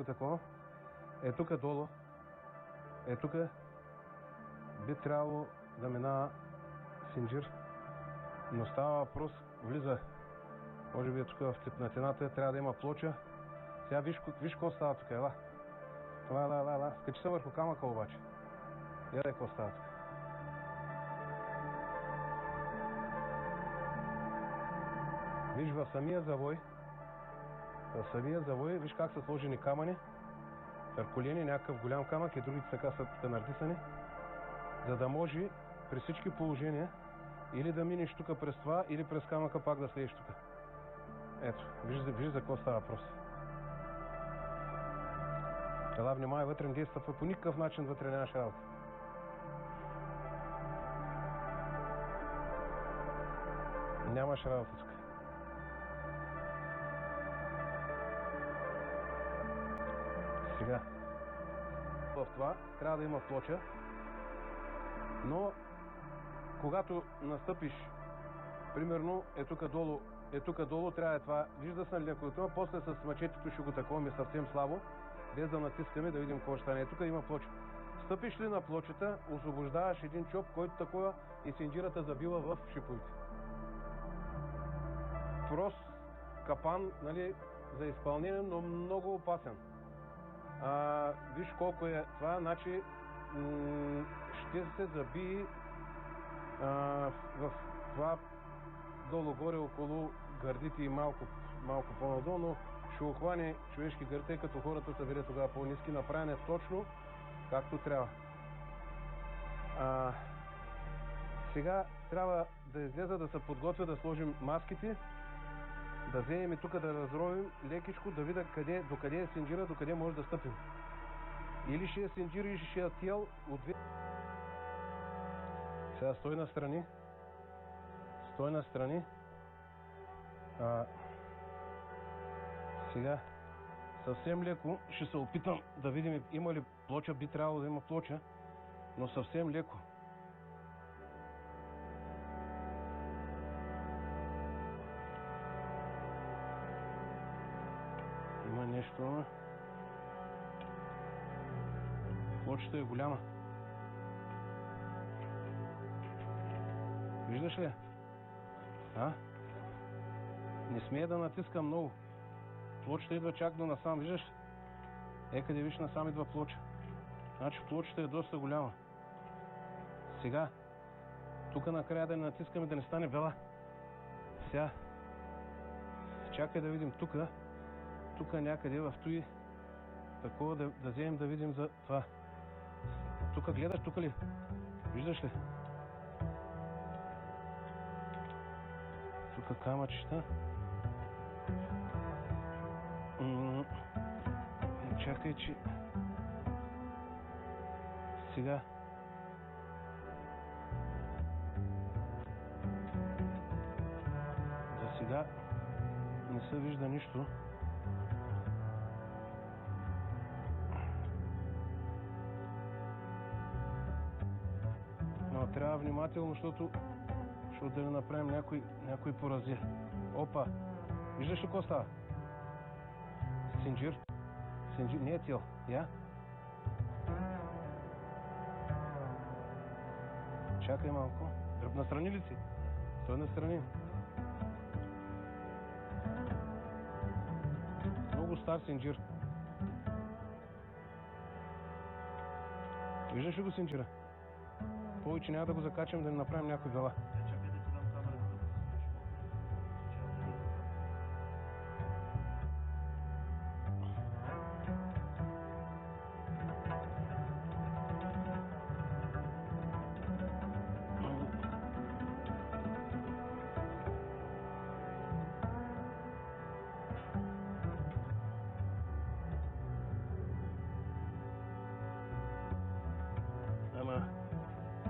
го такова. Е тук долу. Е тук би трябвало да минава синджир. Но става въпрос, влиза. Може би е тук в тепнатината, трябва да има плоча. Сега виж какво става тук, ела. Ела. Скачи се върху камъка обаче. Еда какво става тук. Виж в самия завой, виж как са сложени камъни. Търколени, някакъв голям камък и другите така са тук нардисани. За да може при всички положения или да минеш тук през това, или през камъка пак да слезеш тук. Ето, виж за какво става въпрос. Ела, внимай, вътре не действа по никакъв начин, вътре нямаш работа. Нямаш работа тук. Сега, в това трябва да има плоча, но когато настъпиш, примерно е тук долу, трябва да това, вижда се на това, после с мачетето ще го таковаме съвсем слабо, без да натискаме, да видим какво ще стане. Тук има плоча. Стъпиш ли на плочата, освобождаваш един чоп, който такова и синджирата забива в шиповите. Прост капан, нали, за изпълнение, но много опасен. Виж колко е това, значи ще се заби в това долу-горе около гърдите и малко по-надолу, но ще охване човешки гърди, тъй като хората са били тогава по-ниски, направен е точно както трябва. Сега трябва да излеза, да се подготвя, да сложим маските, да вземем и тук да разровим лекичко, да видя докъде е синджира, докъде може да стъпим. Или ще е синджир, или ще е тел от две. Сега стой настрани. Сега съвсем леко ще се опитам да видим има ли плоча, би трябвало да има плоча, но съвсем леко. Има нещо. Плочата е голяма. Виждаш ли? Не смея да натискам много. Плочата идва чак до насам, виждаш ли? Къде виж насам идва плоча. Значи плочата е доста голяма. Сега, тук накрая да не натискаме, да не стане бела. Сега, чакай да видим тук някъде в той, такова да вземем да видим за това. Тук гледаш, тук ли? Виждаш ли? Тук камъчета. Чакай, че... Сега... За сега не се вижда нищо. Но трябва внимателно, защото да не направим някой порази. Опа! Виждаш ли какво става? Синджир, не е тел. Я? Чакай малко. Настрани ли си? Стой настрани. Много стар синджир. Виждаш ли го синджира? Повече няма да го закачам, да не направим някой бела.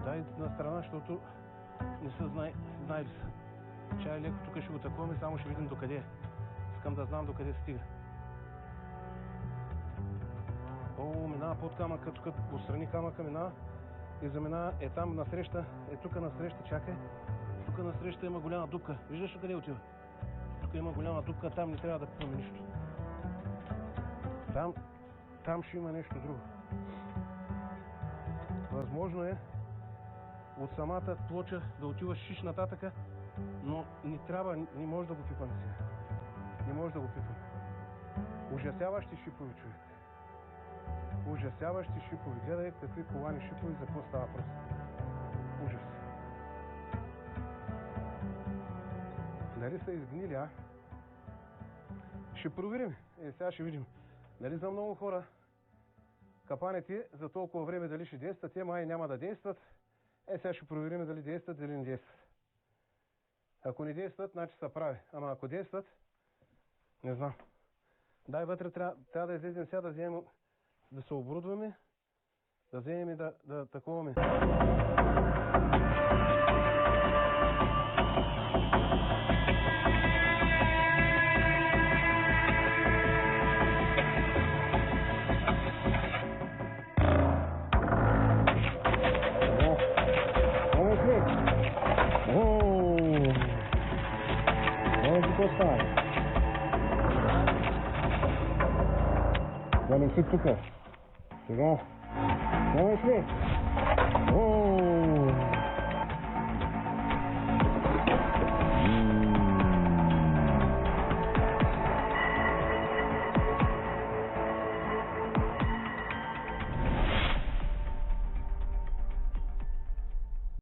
Дай на страна, защото не са знаели са. Чай леко тук ще го такуваме, само ще видим докъде е. Искам да знам докъде стига. Минава под камъка, тук отстрани камъка минава и заминава, там насреща, тук насреща, чакай. Тук насреща има голяма дупка. Виждаш ли къде отива? Тук има голяма дупка, там не трябва да пипаме нищо. Там там ще има нещо друго. Възможно е от самата плоча да отиваш шиш нататъка, но ни трябва, не може да го пипаме сега. Не може да го пипаме. Ужасяващи шипови, човек. Ужасяващи шипови. Гледай какви ковани шипови, за какво става просто. Ужас. Дали са изгнили, а? Ще проверим. Сега ще видим. Дали за много хора капаните за толкова време дали ще действат, те май няма да действат. Сега ще проверим дали действат, дали не действат. Ако не действат, значи са прави. Ама ако действат, не знам. Дай вътре, трябва да излезем сега, да вземем, да се оборудваме, да вземем и да таковаме. Да не си тука. Сега. Давай ли?